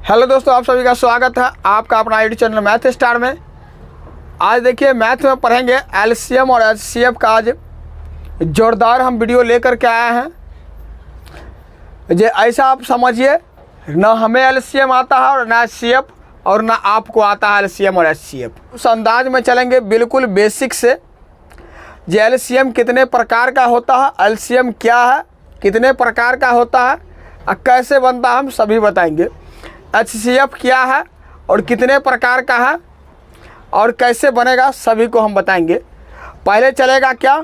Hello दोस्तों, आप सभी का स्वागत है आपका अपना यूट्यूब चैनल मैथ स्टार में। आज देखिए मैथ में पढ़ेंगे एलसीएम और एचसीएफ का आज जोरदार हम वीडियो लेकर के आए हैं। ऐसा आप समझिए, ना हमें एलसीएम आता है और ना एचसीएफ, और ना आपको आता है एलसीएम और एचसीएफ। उस अंदाज में चलेंगे बिल्कुल बेसिक से। एलसीएम कितने प्रकार का होता है, एलसीएम क्या है, कितने प्रकार का होता है और कैसे बनता है, हम सभी बताएंगे। एचसीएफ क्या है और कितने प्रकार का है और कैसे बनेगा, सभी को हम बताएंगे। पहले चलेगा क्या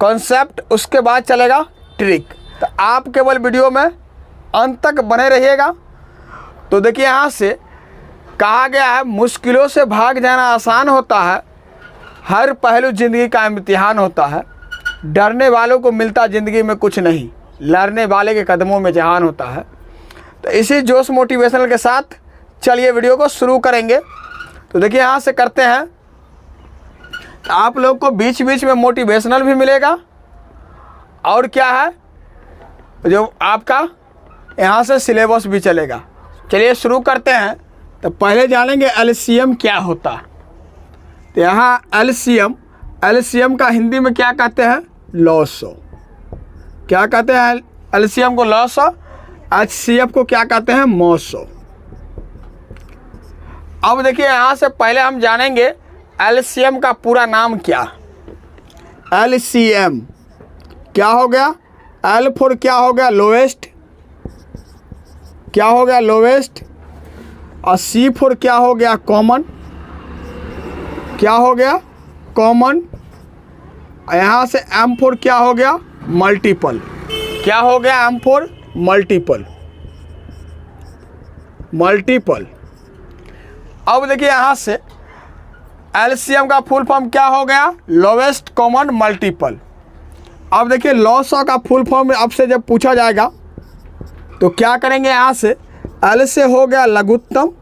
कॉन्सेप्ट, उसके बाद चलेगा ट्रिक। तो आप केवल वीडियो में अंत तक बने रहिएगा। तो देखिए यहाँ से कहा गया है, मुश्किलों से भाग जाना आसान होता है, हर पहलू ज़िंदगी का इम्तिहान होता है। डरने वालों को मिलता ज़िंदगी में कुछ नहीं, लड़ने वाले के कदमों में जहान होता है। तो इसी जोश मोटिवेशनल के साथ चलिए वीडियो को शुरू करेंगे। तो देखिए यहाँ से करते हैं। तो आप लोग को बीच बीच में मोटिवेशनल भी मिलेगा और क्या है जो आपका यहाँ से सिलेबस भी चलेगा। चलिए शुरू करते हैं। तो पहले जानेंगे एलसीएम क्या होता है। तो यहाँ एलसीएम का हिंदी में क्या कहते हैं, लॉसो। क्या कहते हैं एलसीएम को, लॉसो। एचसीएफ को क्या कहते हैं, मौसो। अब देखिए यहाँ से पहले हम जानेंगे एलसीएम का पूरा नाम क्या। एलसीएम क्या हो गया, एल फॉर क्या हो गया, लोवेस्ट। क्या हो गया, लोवेस्ट। और सी फॉर क्या हो गया, कॉमन। क्या हो गया, कॉमन। यहाँ से एम फॉर क्या हो गया, मल्टीपल। क्या हो गया, एम फॉर मल्टीपल। मल्टीपल। अब देखिए यहाँ से एलसीएम का फुल फॉर्म क्या हो गया, लोवेस्ट कॉमन मल्टीपल। अब देखिए लॉसो का फुल फॉर्म आपसे जब पूछा जाएगा तो क्या करेंगे, यहाँ से एल से हो गया लघुत्तम।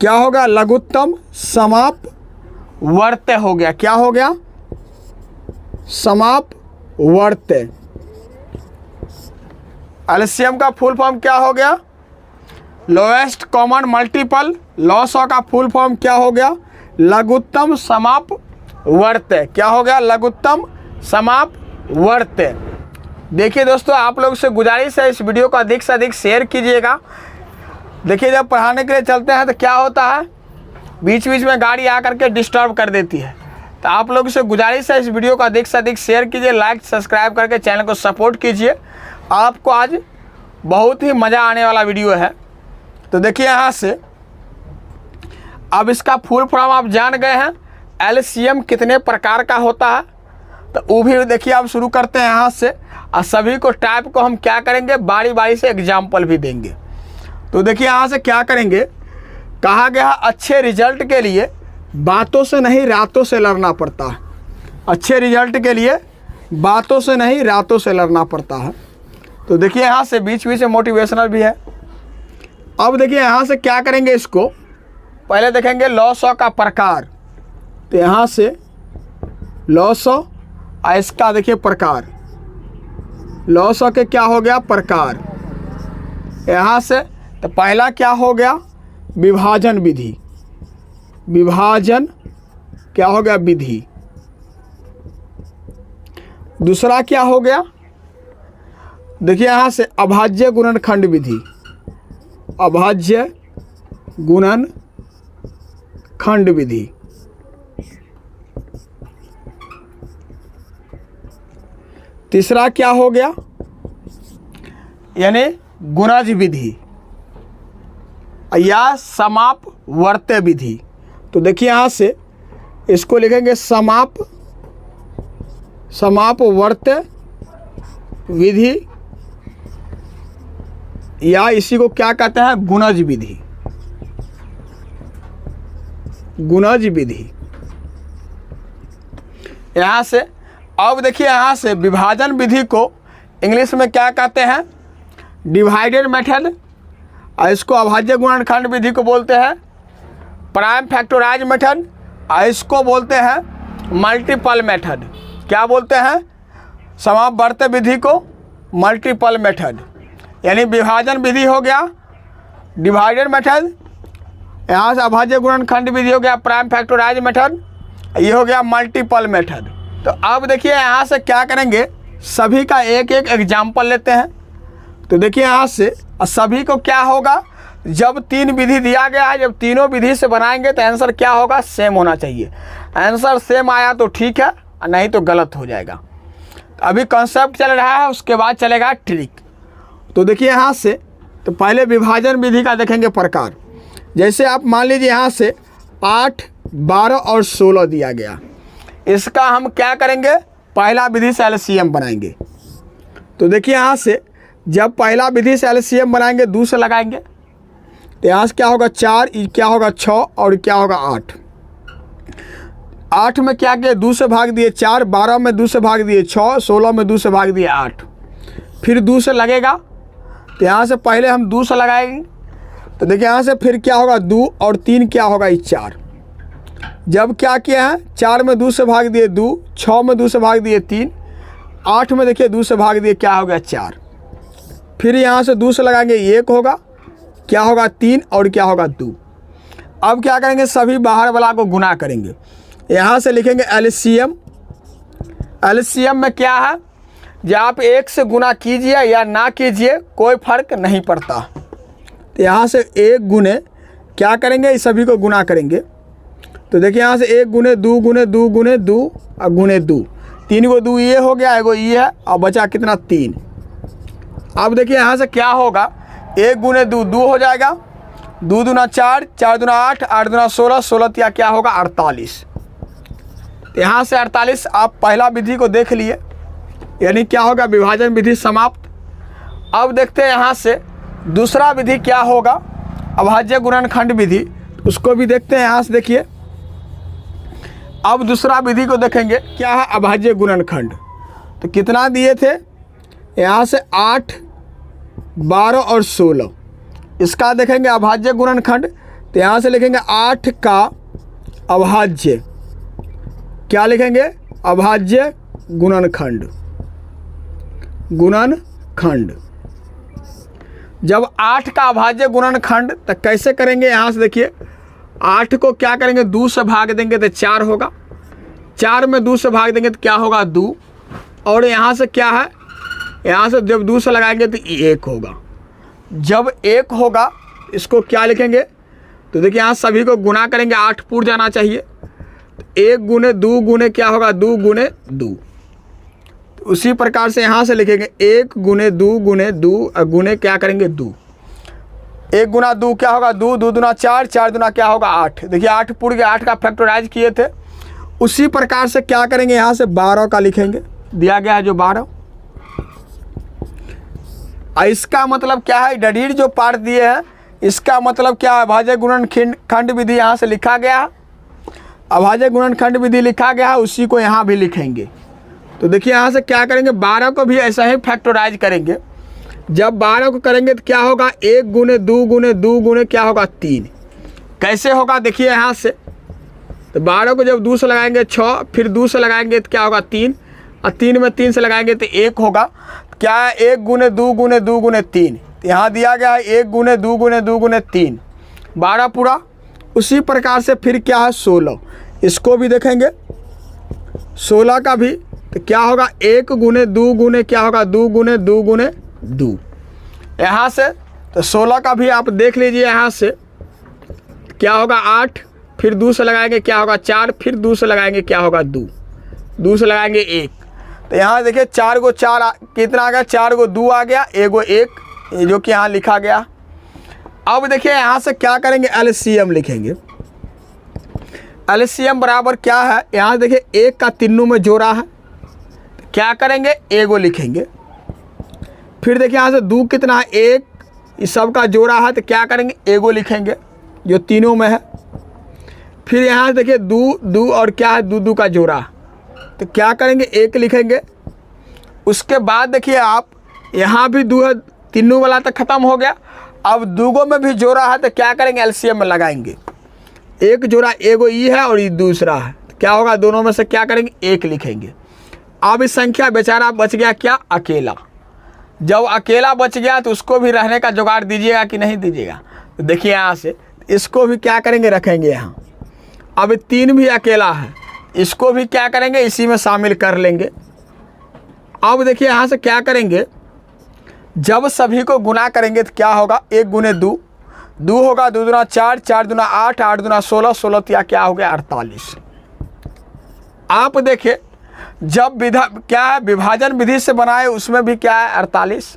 क्या हो गया, लघुत्तम। समाप वर्त्य हो गया। क्या हो गया, समाप वर्त्य। एलसीएम का फुल फॉर्म क्या हो गया, लोएस्ट कॉमन मल्टीपल। लॉसो का फुल फॉर्म क्या हो गया, लघुत्तम समाप वर्त्य। क्या हो गया, लघुत्तम समाप वर्त्य। देखिए दोस्तों, आप लोग से गुजारिश है, इस वीडियो को अधिक से अधिक शेयर कीजिएगा। देखिए जब पढ़ाने के लिए चलते हैं तो क्या होता है, बीच बीच में गाड़ी आकर के डिस्टर्ब कर देती है। तो आप लोग से गुजारिश है, इस वीडियो को अधिक से अधिक शेयर कीजिए, लाइक सब्सक्राइब करके चैनल को सपोर्ट कीजिए। आपको आज बहुत ही मज़ा आने वाला वीडियो है। तो देखिए यहाँ से अब इसका फुल फॉर्म आप जान गए हैं, एलसीएम कितने प्रकार का होता है। तो वो भी देखिए आप शुरू करते हैं यहाँ से, और सभी को टाइप को हम क्या करेंगे, बारी बारी से एग्जाम्पल भी देंगे। तो देखिए यहाँ से क्या करेंगे, कहा गया अच्छे रिजल्ट के लिए बातों से नहीं रातों से लड़ना पड़ता है। अच्छे रिजल्ट के लिए बातों से नहीं रातों से लड़ना पड़ता है। तो देखिए यहाँ से बीच बीच में मोटिवेशनल भी है। अब देखिए यहाँ से क्या करेंगे, इसको पहले देखेंगे लॉसो का प्रकार। तो यहाँ से लॉसो और इसका देखिए प्रकार। लॉसो के क्या हो गया, प्रकार। यहाँ से तो पहला क्या हो गया, विभाजन विधि। विभाजन क्या हो गया, विधि। दूसरा क्या हो गया, देखिए यहाँ से अभाज्य गुणनखंड विधि। अभाज्य गुणनखंड विधि। तीसरा क्या हो गया, यानी गुणज विधि या समाप वर्त्य विधि। तो देखिए यहाँ से इसको लिखेंगे समाप वर्त्य विधि, या इसी को क्या कहते हैं, गुणज विधि। गुणज विधि। यहाँ से अब देखिए यहाँ से विभाजन विधि को इंग्लिश में क्या कहते हैं, डिवाइडेड मेथड। और इसको अभाज्य गुणनखंड विधि को बोलते हैं प्राइम फैक्टराइज मेथड, और इसको बोलते हैं मल्टीपल मेथड। क्या बोलते हैं, समापवर्त्य विधि को मल्टीपल मेथड। यानी विभाजन विधि हो गया, डिवाइडेड मेथड। यहाँ से अभाज्य गुणनखंड विधि हो गया, प्राइम फैक्टराइज मेथड। ये हो गया मल्टीपल मेथड। तो अब देखिए यहाँ से क्या करेंगे, सभी का एक एक एग्जाम्पल लेते हैं। तो देखिए यहाँ से सभी को क्या होगा, जब 3 विधि दिया गया है, जब तीनों विधि से बनाएंगे तो आंसर क्या होगा, सेम होना चाहिए। आंसर सेम आया तो ठीक है, नहीं तो गलत हो जाएगा। तो अभी कॉन्सेप्ट चल रहा है, उसके बाद चलेगा ट्रिक। तो देखिए यहाँ से, तो पहले विभाजन विधि का देखेंगे प्रकार। जैसे आप मान लीजिए यहाँ से 8, 12 और 16 दिया गया, इसका हम क्या करेंगे, पहला विधि से एलसीएम बनाएंगे। तो देखिए यहाँ से जब पहला विधि से एलसीएम बनाएंगे 2 से लगाएंगे, तो यहाँ से क्या होगा 4, क्या होगा 6 और क्या होगा 8। 8 में क्या किया, 2 से भाग दिए 4, 12 में 2 से भाग दिए 6, 16 में 2 से भाग दिए 8। फिर 2 से लगेगा, तो यहाँ से पहले हम 2 से लगाएंगे। तो देखिए यहाँ से फिर क्या होगा 2 और 3 क्या होगा 4। जब क्या किया है, 4 में 2 से भाग दिए 2, 6 में 2 से भाग दिए 3, 8 में देखिए 2 से भाग दिए क्या हो गया 4। फिर यहाँ से 2 से लगाएंगे 1 होगा, क्या होगा 3 और क्या होगा 2। अब क्या करेंगे, सभी बाहर वाला को गुना करेंगे। यहाँ से लिखेंगे एलसीएम। एलसीएम में क्या है, जब आप 1 से गुना कीजिए या ना कीजिए कोई फर्क नहीं पड़ता। तो यहाँ से 1 गुने क्या करेंगे, इस सभी को गुना करेंगे। तो देखिए यहाँ से 1 गुने 2 गुने 2 गुने 2 और गुने 2, 3 को 2 ये हो गया, एगो ये है और बचा कितना 3। अब देखिए यहाँ से क्या होगा, 1 गुने 2 2 हो जाएगा, 2 दूना 4, 4 दूना 8, 8 दूना 16, 16 क्या होगा 48। यहाँ से 48 आप पहला विधि को देख लिए, यानी क्या होगा, विभाजन विधि समाप्त। अब देखते हैं यहाँ से दूसरा विधि क्या होगा, अभाज्य गुणनखंड विधि, उसको भी देखते हैं। यहाँ से देखिए, अब दूसरा विधि को देखेंगे क्या है, अभाज्य गुणनखंड। तो कितना दिए थे, यहाँ से 8, 12 और 16, इसका देखेंगे अभाज्य गुणनखंड। तो यहाँ से लिखेंगे 8 का अभाज्य, क्या लिखेंगे, अभाज्य गुणनखंड। गुणनखंड जब 8 का अभाज्य गुणनखंड, तो कैसे करेंगे, यहाँ से देखिए 8 को क्या करेंगे, 2 से भाग देंगे तो 4 होगा, 4 में 2 से भाग देंगे तो क्या होगा 2, और यहाँ से क्या है, यहाँ से जब 2 से लगाएंगे तो 1 होगा। जब 1 होगा इसको क्या लिखेंगे, तो देखिए यहाँ सभी को गुना करेंगे, 8 पूर जाना चाहिए। 1 गुने 2 गुने क्या होगा 2 गुने 2। उसी प्रकार से यहाँ से लिखेंगे 1 गुने 2 गुने 2 और गुने क्या करेंगे 2। 1 गुना 2 क्या होगा 2, 2 दूना 4, 4 दूना क्या होगा 8। देखिए 8 पूर गया, 8 का फैक्टराइज किए थे। उसी प्रकार से क्या करेंगे, यहाँ से 12 का लिखेंगे, दिया गया है जो 12। इसका मतलब क्या है, डडीर जो पार्ट दिए हैं इसका मतलब क्या है, अभाज्य गुणनखंड विधि यहाँ से लिखा गया है, अभाज्य गुणनखंड विधि लिखा गया है, उसी को यहाँ भी लिखेंगे। तो देखिए यहाँ से क्या करेंगे, 12 को भी ऐसा ही फैक्टराइज करेंगे। जब 12 को करेंगे तो क्या होगा, 1 गुने 2 गुने 2 गुने क्या होगा 3। कैसे होगा, देखिए यहाँ से, तो 12 को जब 2 से लगाएंगे 6, फिर 2 से लगाएंगे तो क्या होगा 3, और 3 में 3 से लगाएंगे तो 1 होगा। क्या है, 1 गुने 2 गुने 2 गुने 3। तो यहाँ दिया गया है 1 गुने 2 गुने 2 गुने 3, 12 पूरा। उसी प्रकार से फिर क्या है 16, इसको भी देखेंगे। 16 का भी तो क्या होगा, 1 गुने 2 गुने क्या होगा 2 गुने 2 गुने 2। यहाँ से तो 16 का भी आप देख लीजिए, यहाँ से क्या होगा 8, फिर 2 से लगाएंगे क्या होगा 4, फिर 2 से लगाएंगे क्या होगा 2, 2 से लगाएंगे 1। तो यहाँ देखिए 4 को 4 कितना आ गया, 4 को 2 आ गया, एगो 1, ये जो कि यहाँ लिखा गया। अब देखिए यहाँ से क्या करेंगे, एलसीएम लिखेंगे। एलसीएम बराबर क्या है, यहाँ देखिए 1 का तीनों में जोड़ा है, क्या करेंगे, एगो लिखेंगे। फिर देखिए यहाँ से 2 कितना है 1, इस सब का जोड़ा है, तो क्या करेंगे, एगो लिखेंगे जो तीनों में है। फिर यहाँ से देखिए 2 2 और क्या है 2 2 का जोड़ा, तो क्या करेंगे 1 लिखेंगे। उसके बाद देखिए आप यहाँ भी 2 है, तीनों वाला तो ख़त्म हो गया। अब 2 में भी जोड़ा है, तो क्या करेंगे, एलसीएम में लगाएंगे। एक जोड़ा एगो ई है और ये दूसरा है, तो क्या होगा, दोनों में से क्या करेंगे 1 लिखेंगे। अब इस संख्या बेचारा बच गया क्या, अकेला। जब अकेला बच गया तो उसको भी रहने का जुगाड़ दीजिएगा कि नहीं दीजिएगा। तो देखिए यहाँ से इसको भी क्या करेंगे, रखेंगे यहाँ। अब 3 भी अकेला है, इसको भी क्या करेंगे, इसी में शामिल कर लेंगे। अब देखिए यहाँ से क्या करेंगे, जब सभी को गुना करेंगे तो क्या होगा, 1 गुने 2, 2 होगा, 2 दूना 4, 4 दूना 8, 8 दूना 16, 16 तिया क्या हो गया 48। आप देखिए जब क्या है, विभाजन विधि से बनाए उसमें भी क्या है 48,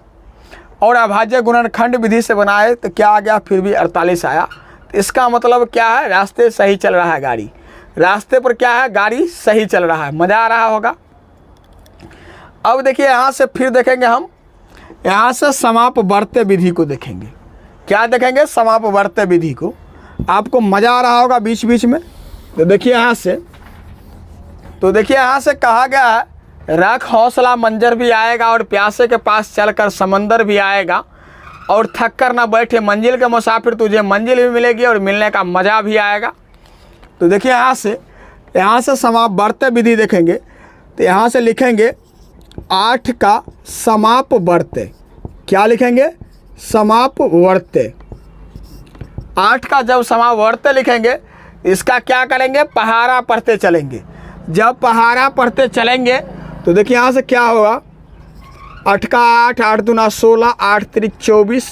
और अभाज्य गुणनखंड विधि से बनाए तो क्या आ गया, फिर भी 48 आया। तो इसका मतलब क्या है, रास्ते सही चल रहा है गाड़ी, रास्ते पर क्या है, गाड़ी सही चल रहा है, मज़ा आ रहा होगा। अब देखिए यहाँ से फिर देखेंगे हम, यहाँ से समापवर्त्य विधि को देखेंगे। क्या देखेंगे, समापवर्त्य विधि को। आपको मज़ा आ रहा होगा बीच बीच में। तो देखिए यहाँ से, तो देखिए यहाँ से कहा गया है, रख हौसला मंजर भी आएगा और प्यासे के पास चलकर समंदर भी आएगा, और थक कर ना बैठे मंजिल के मुसाफिर, तुझे मंजिल भी मिलेगी और मिलने का मज़ा भी आएगा। तो देखिए यहाँ से समापवर्त्य विधि देखेंगे। तो यहाँ से लिखेंगे 8 का समापवर्त्य। क्या लिखेंगे, समापवर्त्य। 8 का जब समापवर्त्य लिखेंगे, इसका क्या करेंगे, पहाड़ा पढ़ते चलेंगे। जब पहाड़ा पढ़ते चलेंगे तो देखिए यहाँ से क्या होगा, 8 का 8, 8 दूना 16, 8 त्रिक 24,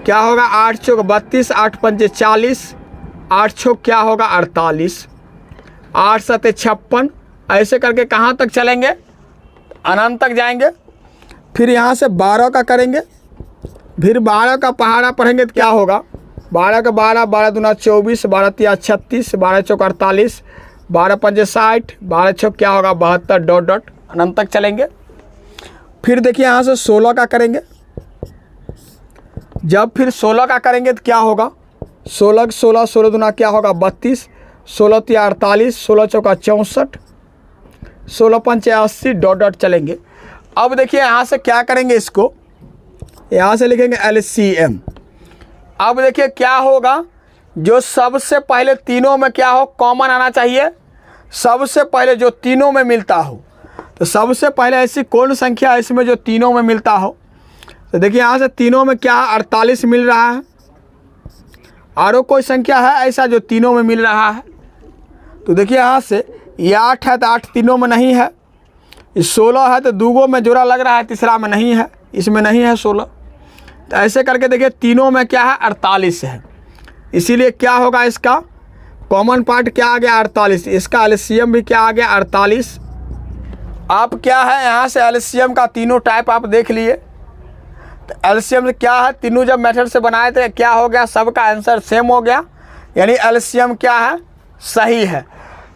क्या होगा 8 चौक 32, 8 पंचे 40, 8 छौक क्या होगा 48, 8 सते 56। ऐसे करके कहाँ तक चलेंगे, अनंत तक जाएंगे। फिर यहाँ से 12 का करेंगे, फिर 12 का पहाड़ा पढ़ेंगे तो क्या होगा, 12 का 12, 12 दूना 24, 12 तिया 36, 12 चौक 48, 12 पंजे 60, 12 छौक क्या होगा 72, डॉट डॉट अनंत तक चलेंगे। फिर देखिए यहाँ से 16 का करेंगे। जब फिर 16 का करेंगे तो क्या होगा, 16 16, 16 दूना क्या होगा 32, 16 तिया 48, 16 चौका 64, 16 पंचे 80, डॉट डॉट चलेंगे। अब देखिए यहाँ से क्या करेंगे, इसको यहाँ से लिखेंगे LCM। अब देखिए क्या होगा, जो सबसे पहले तीनों में क्या हो, कॉमन आना चाहिए। सबसे पहले जो तीनों में मिलता हो, तो सबसे पहले ऐसी कौन संख्या है इसमें जो तीनों में मिलता हो। तो देखिए यहाँ से तीनों में क्या 48 मिल रहा है। और कोई संख्या है ऐसा जो तीनों में मिल रहा है। तो देखिए यहाँ से ये 8 है तो 8 तीनों में नहीं है, 16 है तो दूगो में जोड़ा लग रहा है, तीसरा में नहीं है, इसमें नहीं है 16। तो ऐसे करके देखिए तीनों में क्या है 48 है, इसीलिए क्या होगा, इसका कॉमन पार्ट क्या आ गया 48, इसका LCM भी क्या आ गया 48। आप क्या है यहाँ से LCM का तीनों टाइप आप देख लिए। तो LCM क्या है, तीनों जब मेथड से बनाए थे क्या हो गया, सबका आंसर सेम हो गया, यानी LCM क्या है, सही है।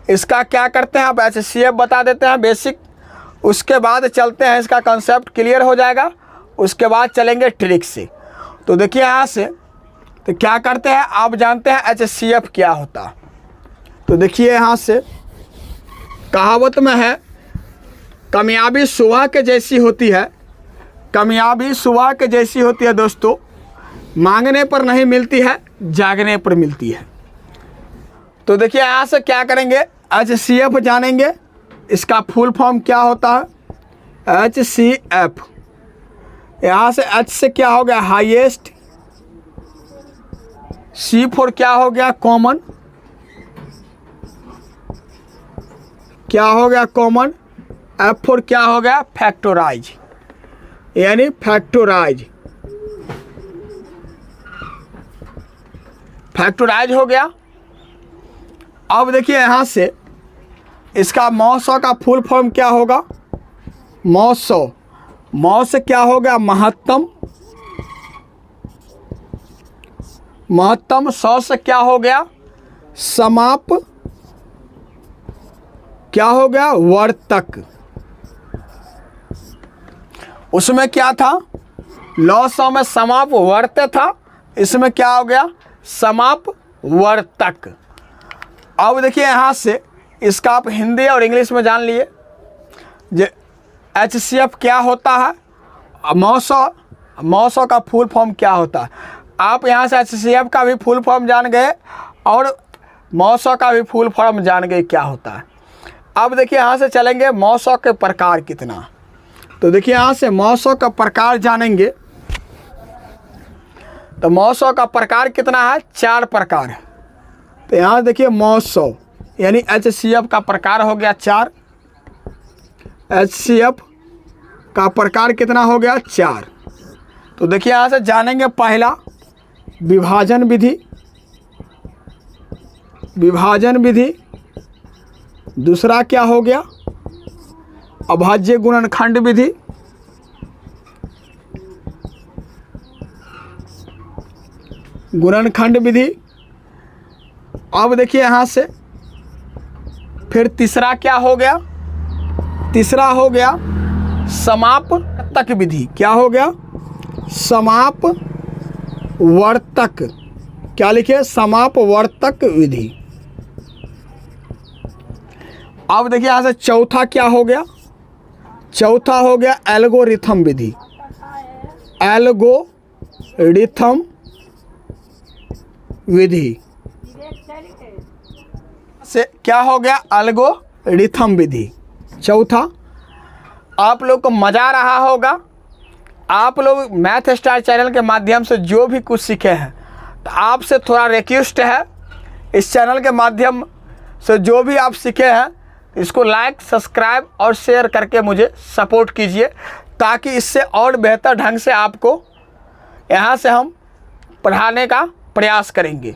इसका क्या करते हैं, आप HCF बता देते हैं बेसिक, उसके बाद चलते हैं, इसका कंसेप्ट क्लियर हो जाएगा, उसके बाद चलेंगे ट्रिक से। तो देखिए यहाँ से तो क्या करते हैं, आप जानते हैं HCF क्या होता। तो देखिए यहाँ से कहावत में है, कामयाबी सुबह के जैसी होती है, कामयाबी सुबह के जैसी होती है दोस्तों, मांगने पर नहीं मिलती है, जागने पर मिलती है। तो देखिए यहाँ से क्या करेंगे, HCF जानेंगे, इसका फुल फॉर्म क्या होता है, HCF। यहाँ से H से क्या हो गया हाईएस्ट, C फॉर क्या हो गया कॉमन, क्या हो गया कॉमन, F फॉर क्या हो गया फैक्टराइज, यानी फैक्टराइज, फैक्टराइज हो गया। अब देखिए यहाँ से इसका मौसौ का फुल फॉर्म क्या होगा, मौसौ, मौ से क्या हो गया महत्तम, महत्तम, सौ से क्या हो गया समाप, क्या हो गया वर्तक। उसमें क्या था, लौ सौ में समाप वर्त था, इसमें क्या हो गया समाप वर्तक। अब देखिए यहाँ से इसका आप हिंदी और इंग्लिश में जान लिए, जो HCF क्या होता है, मौसौ का फुल फॉर्म क्या होता है। आप यहाँ से HCF का भी फुल फॉर्म जान गए और मौसौ का भी फुल फॉर्म जान गए क्या होता है। अब देखिए यहाँ से चलेंगे मौसौ के प्रकार कितना। तो देखिए यहाँ से महोत्सव का प्रकार जानेंगे। तो महोत्सव का प्रकार कितना है? 4 प्रकार है। तो यहाँ देखिए महोत्सव यानी HCF का प्रकार हो गया 4। HCF का प्रकार कितना हो गया? 4। तो देखिए यहाँ से जानेंगे पहला विभाजन विधि, विभाजन विधि। दूसरा क्या हो गया? अभाज्य गुणनखंड विधि। गुणनखंड विधि। अब देखिए यहाँ से फिर तीसरा क्या हो गया? तीसरा हो गया समापवर्तक विधि। क्या हो गया? समापवर्तक। क्या लिखे? समापवर्तक विधि। अब देखिए यहाँ से चौथा क्या हो गया? चौथा हो गया एल्गोरिथम विधि। एल्गोरिथम विधि से क्या हो गया? एल्गोरिथम विधि। चौथा। आप लोग को मज़ा आ रहा होगा। आप लोग मैथ स्टार चैनल के माध्यम से जो भी कुछ सीखे हैं, तो आपसे थोड़ा रिक्वेस्ट है, इस चैनल के माध्यम से जो भी आप सीखे हैं इसको लाइक, सब्सक्राइब और शेयर करके मुझे सपोर्ट कीजिए, ताकि इससे और बेहतर ढंग से आपको यहाँ से हम पढ़ाने का प्रयास करेंगे।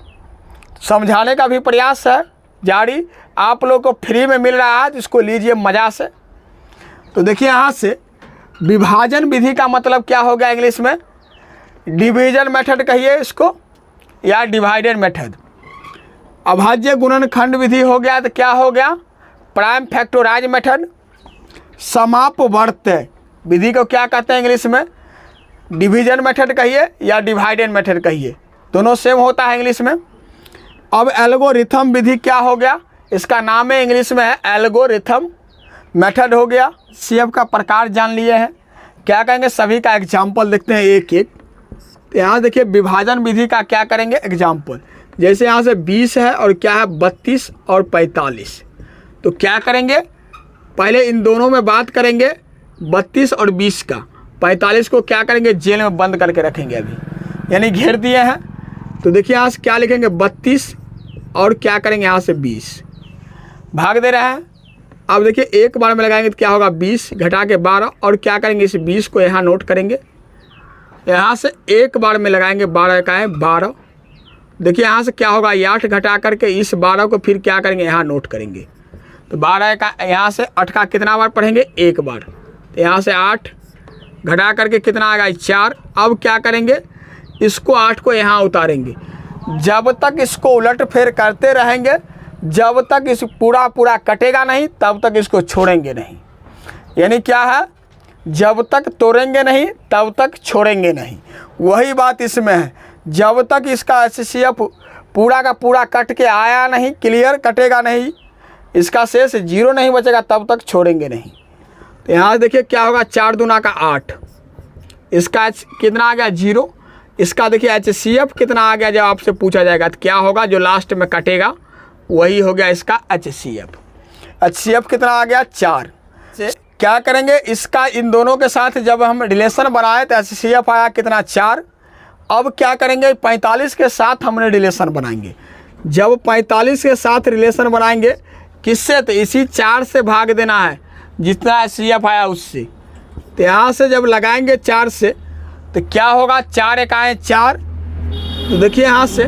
समझाने का भी प्रयास है जारी। आप लोग को फ्री में मिल रहा है, इसको लीजिए मज़ा से। तो देखिए यहाँ से विभाजन विधि का मतलब क्या हो गया इंग्लिश में? डिवीजन मेथड कहिए इसको, या डिवाइडेड मेथड। अभाज्य गुणनखंड विधि हो गया तो क्या हो गया? Prime factorise method. समापवर्तक विधि को क्या कहते हैं इंग्लिश में? डिवीजन मेथड कहिए या डिवाइडेड मेथड कहिए, दोनों सेम होता है इंग्लिश में। अब एल्गोरिथम विधि क्या हो गया? इसका नाम है इंग्लिश में है एल्गोरिथम मेथड हो गया। CF का प्रकार जान लिए हैं। क्या कहेंगे? सभी का एग्जाम्पल देखते हैं एक एक। तो यहाँ देखिए विभाजन विधि का क्या करेंगे? एग्जाम्पल। जैसे यहाँ से 20 है और क्या है? 32 और 45। तो क्या करेंगे? पहले इन दोनों में बात करेंगे 32 और 20 का। 45 को क्या करेंगे? जेल में बंद करके रखेंगे अभी, यानी घेर दिए हैं। तो देखिए यहाँ से क्या लिखेंगे? 32 और क्या करेंगे? यहाँ से 20 भाग दे रहे हैं। अब देखिए एक बार में लगाएंगे तो क्या होगा? 20 घटा के 12 और क्या करेंगे? इस 20 को यहाँ नोट करेंगे। यहाँ से एक बार में लगाएंगे 12 का है 12। देखिए यहाँ से क्या होगा? 8 घटा करके इस 12 को फिर क्या करेंगे? यहाँ नोट करेंगे। तो 12 का यहाँ से 8 का कितना बार पढ़ेंगे? एक बार। तो यहाँ से 8 घटा करके कितना आएगा? 4। अब क्या करेंगे? इसको 8 को यहाँ उतारेंगे। जब तक इसको उलट फेर करते रहेंगे, जब तक इस पूरा कटेगा नहीं, तब तक इसको छोड़ेंगे नहीं। यानी क्या है? जब तक तोड़ेंगे नहीं तब तक छोड़ेंगे नहीं। वही बात इसमें है। जब तक इसका HCF पूरा का पूरा कट के आया नहीं, क्लियर कटेगा नहीं, इसका शेष 0 नहीं बचेगा, तब तक छोड़ेंगे नहीं। तो यहाँ देखिए क्या होगा? 4 दूना का 8। इसका कितना आ गया? 0। इसका देखिए HCF कितना आ गया? जब आपसे पूछा जाएगा तो क्या होगा? जो लास्ट में कटेगा वही हो गया इसका HCF। HCF कितना आ गया? 4। से क्या करेंगे? इसका इन दोनों के साथ जब हम रिलेशन बनाए तो HCF आया कितना? 4। अब क्या करेंगे? 45 के साथ हमने रिलेशन बनाएंगे। जब 45 के साथ रिलेशन बनाएंगे किससे? तो इसी 4 से भाग देना है, जितना HCF आया उससे। तो यहाँ से जब लगाएंगे 4 से तो क्या होगा? 4 एकाएँ 4। तो देखिए यहाँ से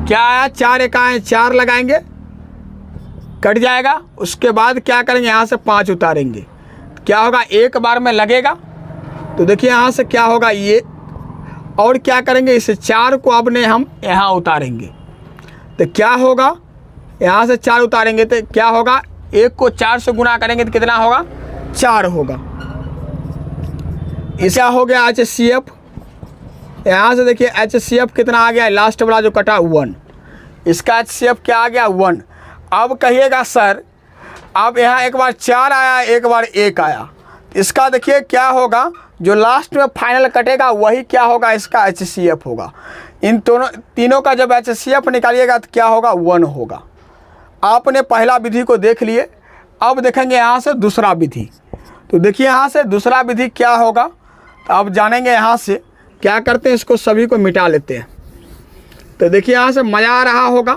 क्या आया? 4 एकाएँ 4 लगाएंगे, कट जाएगा। उसके बाद क्या करेंगे? यहाँ से 5 उतारेंगे। क्या होगा? एक बार में लगेगा। तो देखिए यहाँ से क्या होगा? ये और क्या करेंगे? इस 4 को अपने हम यहाँ उतारेंगे। तो क्या होगा? यहाँ से 4 उतारेंगे तो क्या होगा? 1 को 4 से गुना करेंगे तो कितना होगा? 4 होगा। इसका हो गया HCF। यहाँ से देखिए HCF कितना आ गया? लास्ट वाला जो कटा 1। इसका HCF क्या आ गया? 1। अब कहिएगा सर, अब यहाँ एक बार 4 आया, एक बार 1 आया। इसका देखिए क्या होगा? जो लास्ट में फाइनल कटेगा वही क्या होगा? इसका HCF होगा। इन तीनों का जब HCF निकालिएगा तो क्या होगा? 1 होगा। आपने पहला विधि को देख लिए। अब देखेंगे यहाँ से दूसरा विधि। तो देखिए यहाँ से दूसरा विधि क्या होगा, तो अब जानेंगे। यहाँ से क्या करते हैं, इसको सभी को मिटा लेते हैं। तो देखिए यहाँ से मज़ा आ रहा होगा।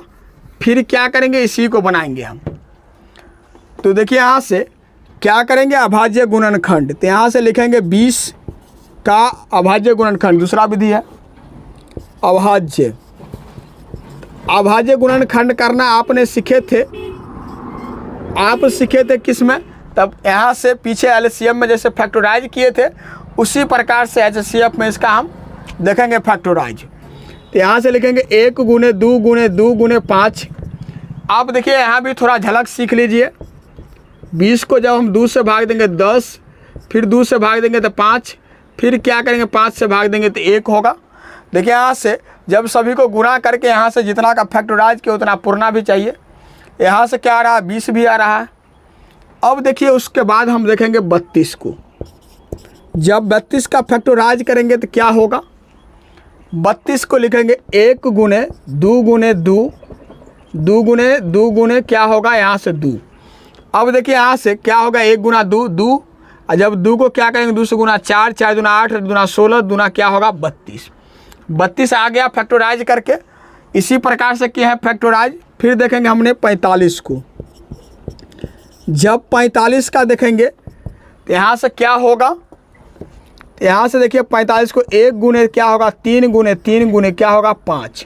फिर क्या करेंगे, इसी को बनाएंगे हम। तो देखिए यहाँ से क्या करेंगे, अभाज्य गुणनखंड। तो यहाँ से लिखेंगे 20 का अभाज्य गुणनखंड, दूसरा विधि है अभाज्य। अभाज्य गुणनखंड करना आपने सीखे थे, आप सीखे थे किस में, तब यहाँ से पीछे एलसीएम में जैसे फैक्टराइज किए थे, उसी प्रकार से एचसीएफ में इसका हम देखेंगे फैक्टराइज। तो यहाँ से लिखेंगे 1 गुने 2 गुने 2 गुने 5। आप देखिए यहाँ भी थोड़ा झलक सीख लीजिए। 20 को जब हम 2 से भाग देंगे 10, फिर 2 से भाग देंगे तो 5, फिर क्या करेंगे 5 से भाग देंगे तो 1 होगा। देखिए यहाँ से जब सभी को गुणा करके यहाँ से जितना का फैक्टराइज किया उतना पुरना भी चाहिए। यहाँ से क्या आ रहा है, 20 भी आ रहा है। अब देखिए उसके बाद हम देखेंगे 32 को। जब 32 का फैक्टराइज करेंगे तो क्या होगा, 32 को लिखेंगे 1 गुने 2 गुने 2, 2 गुने 2 गुने क्या होगा यहाँ से 2। अब देखिए यहाँ से क्या होगा, 1 गुना 2 2, और जब 2 को क्या करेंगे 2 से गुना 4, 4 दूना 8, 8 दूना 16, दूना क्या होगा 32। 32 आ गया फैक्टराइज करके। इसी प्रकार से किया है फैक्टराइज। फिर देखेंगे हमने 45 को। जब 45 का देखेंगे तो यहाँ से क्या होगा, तो यहाँ से देखिए 45 को 1 गुने क्या होगा 3 गुने 3 गुने क्या होगा 5।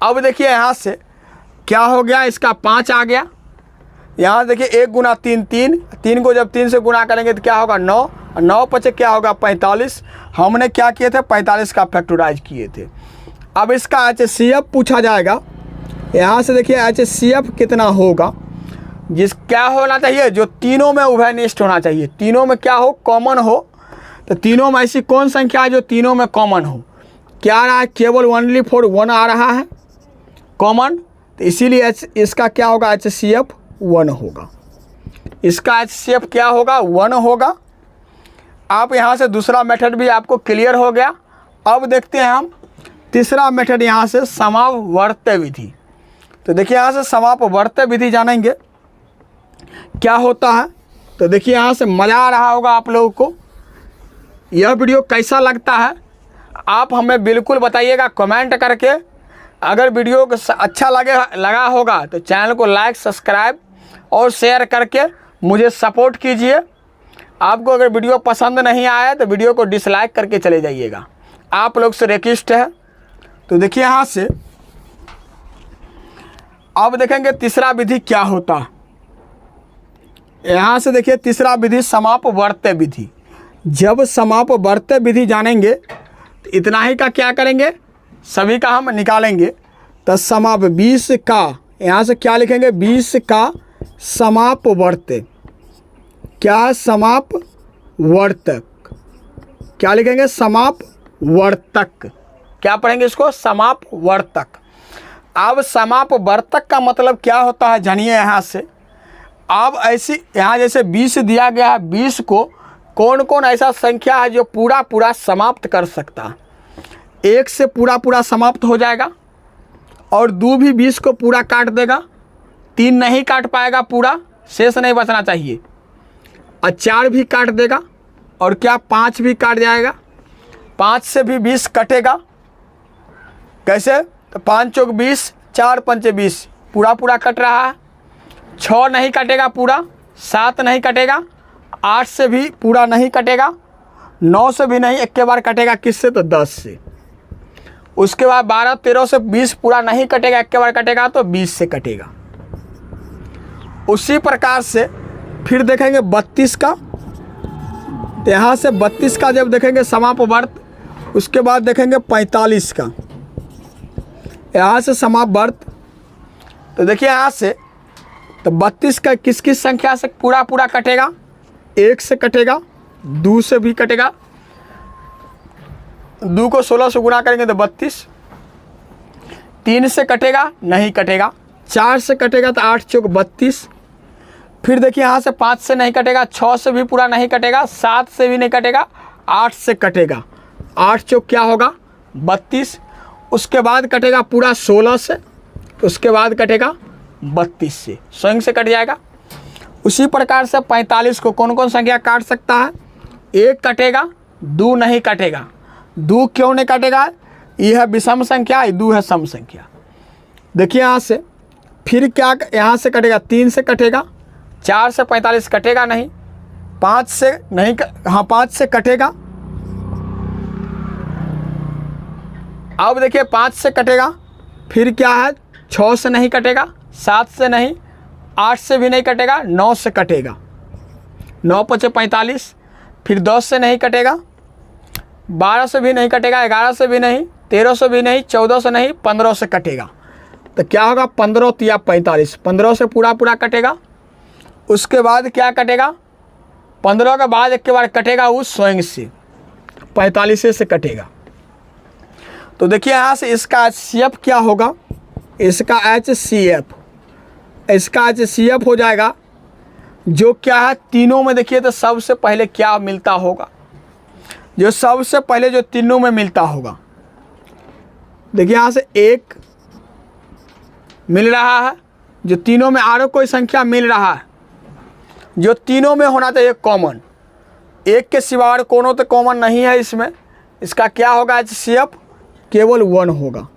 अब देखिए यहाँ से क्या हो गया, इसका 5 आ गया। यहाँ देखिए 1 गुना 3 3, 3 को जब 3 से गुना करेंगे तो क्या होगा 9, और 9 पचे क्या होगा 45। हमने क्या किए थे, 45 का फैक्टराइज किए थे। अब इसका एचसीएफ पूछा जाएगा। यहाँ से देखिए एचसीएफ कितना होगा, जिस क्या होना चाहिए, जो तीनों में उभयनिष्ठ होना चाहिए, तीनों में क्या हो, कॉमन हो। तो तीनों में ऐसी कौन संख्या है जो तीनों में कॉमन हो, क्या आ रहा है, केवल ओनली फॉर 1 आ रहा है कॉमन। तो इसीलिए इसका क्या होगा, एचसीएफ 1 होगा। इसका एचसीएफ क्या होगा, 1 होगा। आप यहाँ से दूसरा मेथड भी आपको क्लियर हो गया। अब देखते हैं हम तीसरा मेथड, यहाँ से समापवर्त्य विधि। तो देखिए यहाँ से समापवर्त्य विधि जानेंगे क्या होता है। तो देखिए यहाँ से मज़ा आ रहा होगा आप लोगों को। यह वीडियो कैसा लगता है आप हमें बिल्कुल बताइएगा कमेंट करके। अगर वीडियो अच्छा लगा होगा तो चैनल को लाइक सब्सक्राइब और शेयर करके मुझे सपोर्ट कीजिए। आपको अगर वीडियो पसंद नहीं आया तो वीडियो को डिसलाइक करके चले जाइएगा, आप लोग से रिक्वेस्ट है। तो देखिए यहाँ से अब देखेंगे तीसरा विधि क्या होता है। यहाँ से देखिए तीसरा विधि समापवर्त्य विधि। जब समापवर्त्य विधि जानेंगे तो इतना ही का क्या करेंगे, सभी का हम निकालेंगे। तो समाप 20 का, यहाँ से क्या लिखेंगे 20 का समापवर्त्य, क्या समापवर्तक, क्या लिखेंगे समापवर्तक, क्या पढ़ेंगे इसको समापवर्तक। अब समापवर्तक का मतलब क्या होता है जानिए। यहाँ से अब ऐसी यहाँ जैसे 20 दिया गया है, 20 को कौन कौन ऐसा संख्या है जो पूरा पूरा समाप्त कर सकता है। 1 से पूरा पूरा समाप्त हो जाएगा, और 2 भी 20 को पूरा काट देगा, 3 नहीं काट पाएगा पूरा, शेष नहीं बचना चाहिए, और 4 भी काट देगा, और क्या 5 भी काट जाएगा। 5 से भी 20 कटेगा, कैसे, तो 5 चौक 20, 4 पंचे 20, पूरा पूरा कट रहा है। 6 नहीं कटेगा पूरा, 7 नहीं कटेगा, 8 से भी पूरा नहीं कटेगा, 9 से भी नहीं, एक के बार कटेगा किससे, तो 10 से। उसके बाद 12 13 से 20 पूरा नहीं कटेगा, एक के बार कटेगा तो 20 से कटेगा। उसी प्रकार से फिर देखेंगे 32 का। तो यहाँ से 32 का जब देखेंगे समापवर्त, उसके बाद देखेंगे 45 का, यहाँ से समापवर्त। तो देखिए यहाँ से तो 32 का किस किस संख्या से पूरा पूरा कटेगा, 1 से कटेगा, 2 से भी कटेगा, 2 को 16 से गुणा करेंगे तो 32, 3 से कटेगा नहीं कटेगा, 4 से कटेगा तो 8 चौक 32। फिर देखिए यहाँ से 5 से नहीं कटेगा, 6 से भी पूरा नहीं कटेगा, 7 से भी नहीं कटेगा, 8 से कटेगा, 8 चौक क्या होगा 32। उसके बाद कटेगा पूरा 16 से, उसके बाद कटेगा 32 से, स्वयं से कट जाएगा। उसी प्रकार से 45 को कौन कौन संख्या काट सकता है? 1 कटेगा, 2 नहीं कटेगा। 2 क्यों नहीं कटेगा? यह है विषम संख्या, 2 है सम संख्या। देखिए यहाँ से फिर क्या, यहाँ से कटेगा, 3 से कटेगा, 4 से 45 कटेगा नहीं, 5 से नहीं, हाँ 5 से कटेगा। अब देखिए 5 से कटेगा, फिर क्या है, 6 से नहीं कटेगा, 7 से नहीं, 8 से भी नहीं कटेगा, 9 से कटेगा। 9 × 5 = 45, फिर 10 से नहीं कटेगा, 12 से भी नहीं कटेगा, 11 से भी नहीं, 13 से भी नहीं, 14 से नहीं, 15 से कटेगा। तो क्या होगा, 15 × 45, 15 से पूरा कटेगा। उसके बाद क्या कटेगा, 15 के बाद एक के बार कटेगा वो स्वयं से, 45 से कटेगा। तो देखिए यहाँ से इसका HCF क्या होगा, इसका HCF, इसका HCF हो जाएगा जो क्या है, तीनों में देखिए तो सबसे पहले क्या मिलता होगा, जो सबसे पहले जो तीनों में मिलता होगा। देखिए यहाँ से 1 मिल रहा है, जो तीनों में आरो कोई संख्या मिल रहा है, जो तीनों में होना चाहिए कॉमन, 1 के सिवा और कोनो तो कॉमन नहीं है इसमें। इसका क्या होगा, HCF केवल 1 होगा।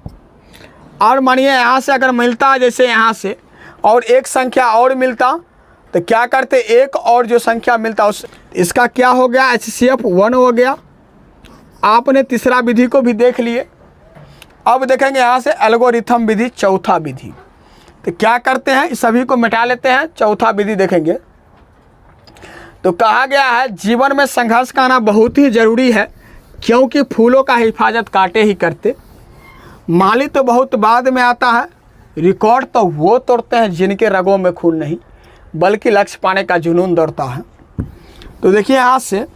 और मानिए यहाँ से अगर मिलता है, जैसे यहाँ से और एक संख्या और मिलता, तो क्या करते, एक और जो संख्या मिलता उस, इसका क्या हो गया, HCF 1 हो गया। आपने तीसरा विधि को भी देख लिए। अब देखेंगे यहाँ से एल्गोरिथम विधि, चौथा विधि। तो क्या करते हैं, इस सभी को मिटा लेते हैं, चौथा विधि देखेंगे। तो कहा गया है जीवन में संघर्ष का आना बहुत ही जरूरी है, क्योंकि फूलों का हिफाजत कांटे ही करते। माली तो बहुत बाद में आता है, रिकॉर्ड तो वो तोड़ते हैं जिनके रगों में खून नहीं, बल्कि लक्ष्य पाने का जुनून दौड़ता है। तो देखिए यहाँ से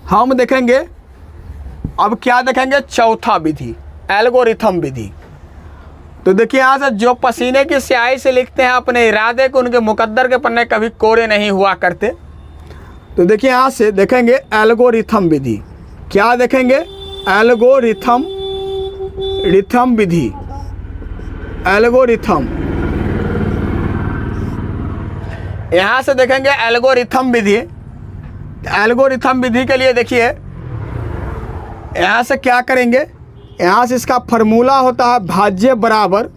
हम देखेंगे, अब क्या देखेंगे, चौथा विधि, एल्गोरिथम विधि। तो देखिए यहाँ से जो पसीने की स्याही से लिखते हैं अपने इरादे को, उनके मुकद्दर के पन्ने कभी कोरे नहीं हुआ करते। तो देखिए यहाँ से देखेंगे एल्गोरिथम विधि, क्या देखेंगे, एल्गोरिथम विधि, एल्गोरिथम। यहाँ से देखेंगे एल्गोरिथम विधि। एल्गोरिथम विधि के लिए देखिए यहाँ से क्या करेंगे, यहाँ से इसका फॉर्मूला होता है भाज्य बराबर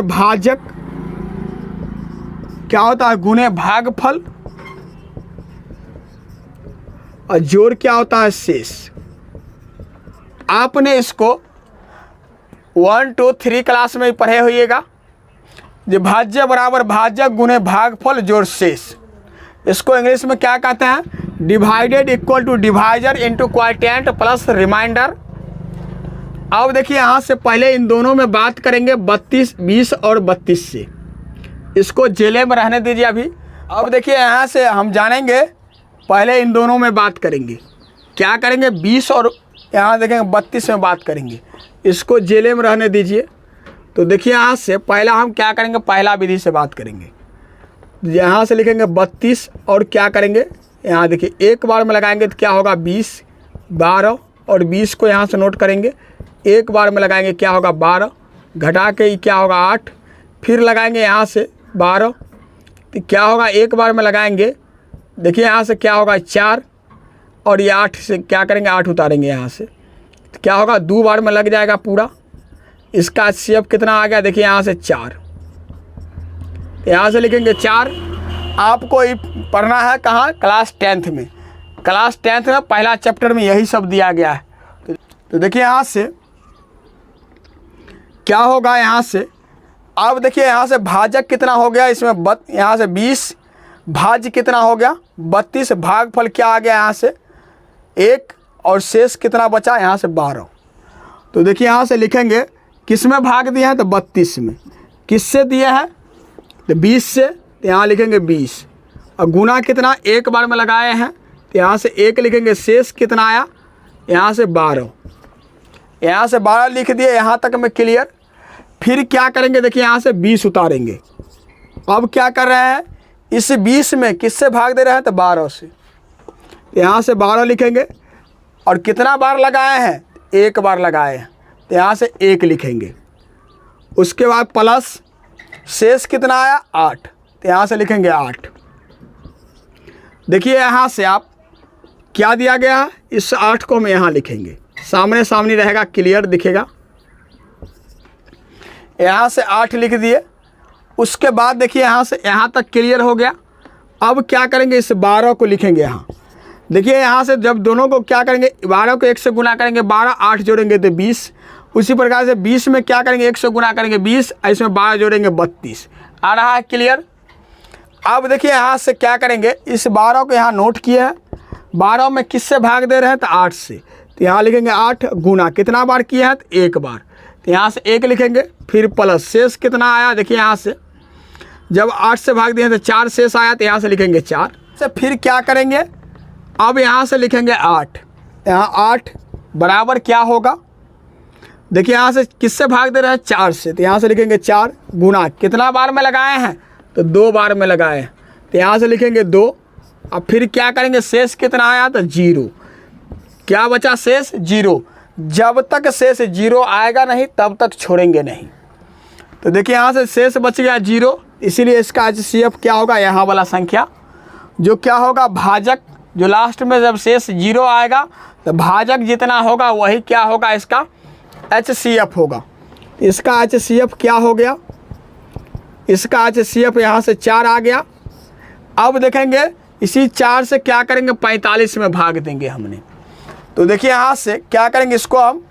भाजक, क्या होता है, गुणे भागफल, और जोड़ क्या होता है, शेष। आपने इसको 1, 2, 3 क्लास में पढ़े होइएगा, जो भाज्य बराबर भाजक गुणे भागफल जोड़ शेष। इसको इंग्लिश में क्या कहते हैं, डिवाइडेड equal to divisor into quotient plus remainder. अब देखिए यहाँ से पहले इन दोनों में बात करेंगे 32, 20 और 32 से। इसको जेले में रहने दीजिए अभी। अब देखिए यहाँ से हम जानेंगे, पहले इन दोनों में बात करेंगे, क्या करेंगे, 20 और यहाँ देखेंगे 32 में बात करेंगे। इसको जेले में रहने दीजिए। तो देखिए यहाँ से पहला हम क्या करेंगे, पहला विधि से बात करेंगे। यहाँ से लिखेंगे 32 और क्या करेंगे, यहाँ देखिए एक बार में लगाएंगे तो क्या होगा, 20, 12 और 20 को यहाँ से नोट करेंगे। एक बार में लगाएंगे क्या होगा, 12, घटा के क्या होगा, 8, फिर लगाएंगे यहाँ से 12, तो क्या होगा, एक बार में लगाएंगे, देखिए यहाँ से क्या होगा, 4, और ये 8 से क्या करेंगे, 8 उतारेंगे यहाँ से, तो क्या होगा, 2 बार में लग जाएगा पूरा। इसका HCF कितना आ गया, देखिए यहाँ से 4, यहाँ से लिखेंगे 4। आपको पढ़ना है कहाँ, क्लास 10th में। क्लास 10th में पहला चैप्टर में यही सब दिया गया है। तो देखिए यहाँ से क्या होगा, यहाँ से अब देखिए यहाँ से भाजक कितना हो गया, इसमें यहाँ से 20, भाज्य कितना हो गया, 32, भागफल क्या आ गया यहाँ से 1, और शेष कितना बचा यहाँ से 12। तो देखिए यहाँ से लिखेंगे किस में भाग दिए हैं, तो 32 में। किससे दिए हैं, तो 20 से, तो यहाँ लिखेंगे 20, और गुना कितना, एक बार में लगाए हैं, तो यहाँ से 1 लिखेंगे। शेष कितना आया, यहाँ से 12, यहाँ से 12 लिख दिए, यहाँ तक में क्लियर। फिर क्या करेंगे, देखिए यहाँ से 20 उतारेंगे। अब क्या कर रहे हैं, इस 20 में किससे भाग दे रहे हैं, तो 12 से, यहाँ से 12 लिखेंगे। और कितना बार लगाए हैं, एक बार लगाए हैं, तो यहाँ से 1 लिखेंगे। उसके बाद प्लस शेष कितना आया 8, तो यहाँ से लिखेंगे 8। देखिए यहाँ से आप क्या दिया गया है, इस 8 को हम यहाँ लिखेंगे, सामने सामने रहेगा, क्लियर दिखेगा। यहाँ से 8 लिख दिए। उसके बाद देखिए यहाँ से यहाँ तक क्लियर हो गया। अब क्या करेंगे, इस 12 को लिखेंगे यहाँ। देखिए यहाँ से जब दोनों को क्या करेंगे, 12 को 1 से गुना करेंगे 12, 8 जोड़ेंगे तो 20। उसी प्रकार से 20 में क्या करेंगे, 1 से गुना करेंगे 20, इसमें 12 जोड़ेंगे 32। आ रहा है क्लियर। अब देखिए यहाँ से क्या करेंगे, इस 12 को यहाँ नोट किए हैं। 12 में किससे भाग दे रहे हैं, तो 8 से। तो यहाँ लिखेंगे 8 गुना कितना बार किया है, तो 1 बार। तो यहाँ से 1 लिखेंगे, फिर प्लस शेष कितना आया, देखिए यहाँ से जब 8 से भाग दिए तो 4 शेष आया, तो यहाँ से लिखेंगे 4 से। फिर क्या करेंगे, अब यहाँ से लिखेंगे 8। यहाँ 8 बराबर क्या होगा, देखिए यहाँ से किससे भाग दे रहे हैं, 4 से। तो यहाँ से लिखेंगे 4 गुना कितना बार में लगाए हैं, तो 2 बार में लगाए हैं। तो यहाँ से लिखेंगे 2। अब फिर क्या करेंगे, शेष कितना आया, तो 0। क्या बचा, शेष 0। जब तक शेष 0 आएगा नहीं तब तक छोड़ेंगे नहीं। तो देखिए यहाँ से शेष बच गया 0, इसीलिए इसका HCF क्या होगा, यहाँ वाला संख्या जो क्या होगा, भाजक, जो लास्ट में जब शेष 0 आएगा तो भाजक जितना होगा वही क्या होगा, इसका HCF होगा। इसका HCF क्या हो गया, इसका HCF यहाँ से 4 आ गया। अब देखेंगे इसी 4 से क्या करेंगे, 45 में भाग देंगे हमने। तो देखिए यहाँ से क्या करेंगे, इसको हम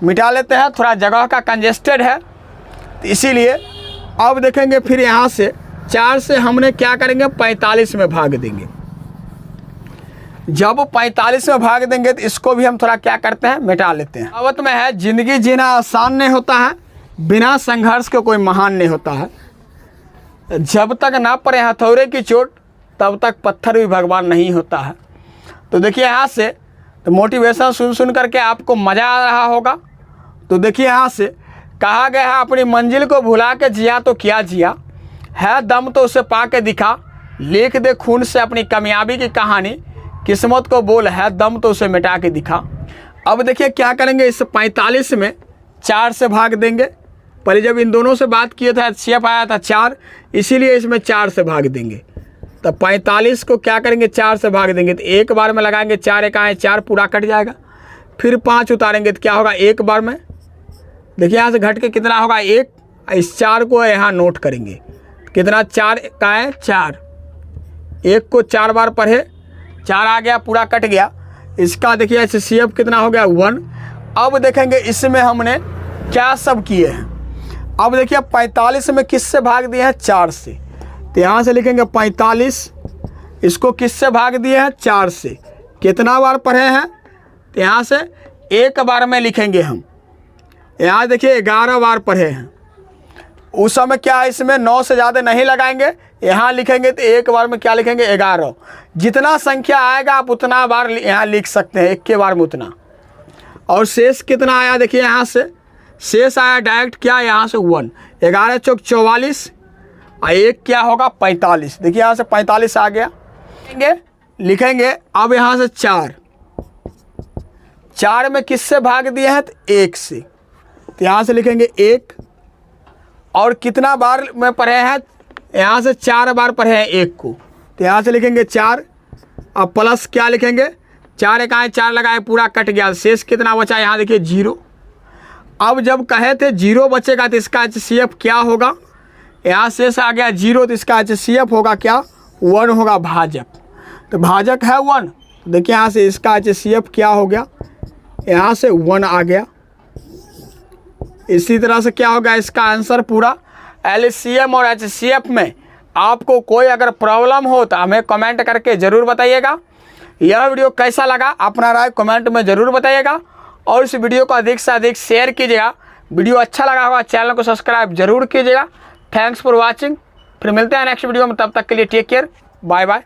मिटा लेते हैं, थोड़ा जगह का कंजेस्टेड है तो इसीलिए। अब देखेंगे फिर यहाँ से 4 से हमने क्या करेंगे, 45 में भाग देंगे। जब 45 में भाग देंगे तो इसको भी हम थोड़ा क्या करते हैं, मिटा लेते हैं। कहावत में है, जिंदगी जीना आसान नहीं होता है, बिना संघर्ष के कोई महान नहीं होता है। जब तक ना पड़े हथौड़े की चोट तब तक पत्थर भी भगवान नहीं होता है। तो देखिए यहाँ से तो मोटिवेशन सुन करके आपको मज़ा आ रहा होगा। तो देखिए यहाँ से कहा गया है, अपनी मंजिल को भुला के जिया तो क्या जिया, है दम तो उसे पा के दिखा, लिख दे खून से अपनी कामयाबी की कहानी, किस्मत को बोल है दम तो उसे मिटा के दिखा। अब देखिए क्या करेंगे, इस 45 में 4 से भाग देंगे। पहले जब इन दोनों से बात किए थे HCF आया था 4, इसीलिए इसमें 4 से भाग देंगे। तो 45 को क्या करेंगे, 4 से भाग देंगे तो 1 बार में लगाएंगे, 4 एक आए 4, पूरा कट जाएगा। फिर 5 उतारेंगे तो क्या होगा, 1 बार में। देखिए यहाँ से घट के कितना होगा, 1। इस 4 को यहाँ नोट करेंगे, कितना 4 का है 4, 1 को 4 बार पढ़े, 4 आ गया, पूरा कट गया। इसका देखिए HCF कितना हो गया, 1। अब देखेंगे इसमें हमने क्या सब किए हैं। अब देखिए 45 में किससे भाग दिए हैं, 4 से। तो यहाँ से लिखेंगे 45, इसको किससे भाग दिए हैं, 4 से। कितना बार पढ़े हैं, तो यहाँ से 1 बार में लिखेंगे हम। यहाँ देखिए 11 बार पढ़े हैं। उस समय क्या है, इसमें 9 से ज़्यादा नहीं लगाएंगे, यहाँ लिखेंगे तो 1 बार में क्या लिखेंगे, 11। जितना संख्या आएगा आप उतना बार यहाँ लिख सकते हैं, 1 के बार में उतना। और शेष कितना आया, देखिए यहाँ से शेष आया डायरेक्ट क्या, यहाँ से 1। 11 चौक 44 और 1 क्या होगा, 45। देखिए यहाँ से 45 आ गया, लिखेंगे। अब यहाँ से 4 में किससे भाग दिए हैं, तो 1 से। तो यहाँ से लिखेंगे 1। और कितना बार में पढ़े हैं, यहाँ से 4 बार पढ़े हैं 1 को। तो यहाँ से लिखेंगे 4। अब प्लस क्या लिखेंगे, 4 एक आए 4 लगाए, पूरा कट गया। शेष कितना बचा, यहाँ देखिए 0। अब जब कहे थे 0 बचेगा तो इसका HCF क्या होगा, यहाँ शेष आ गया 0, तो इसका HCF होगा क्या, 1 होगा, भाजक। तो भाजक है 1। देखिए यहाँ से इसका HCF क्या हो गया, यहाँ से 1 आ गया। इसी तरह से क्या होगा, इसका आंसर पूरा। LCM और HCF में आपको कोई अगर प्रॉब्लम हो तो हमें कमेंट करके ज़रूर बताइएगा। यह वीडियो कैसा लगा अपना राय कमेंट में ज़रूर बताइएगा, और इस वीडियो को अधिक से अधिक शेयर कीजिएगा। वीडियो अच्छा लगा होगा चैनल को सब्सक्राइब जरूर कीजिएगा। Thanks for watching. फिर मिलते हैं नेक्स्ट वीडियो में, तब तक के लिए टेक केयर, बाय बाय।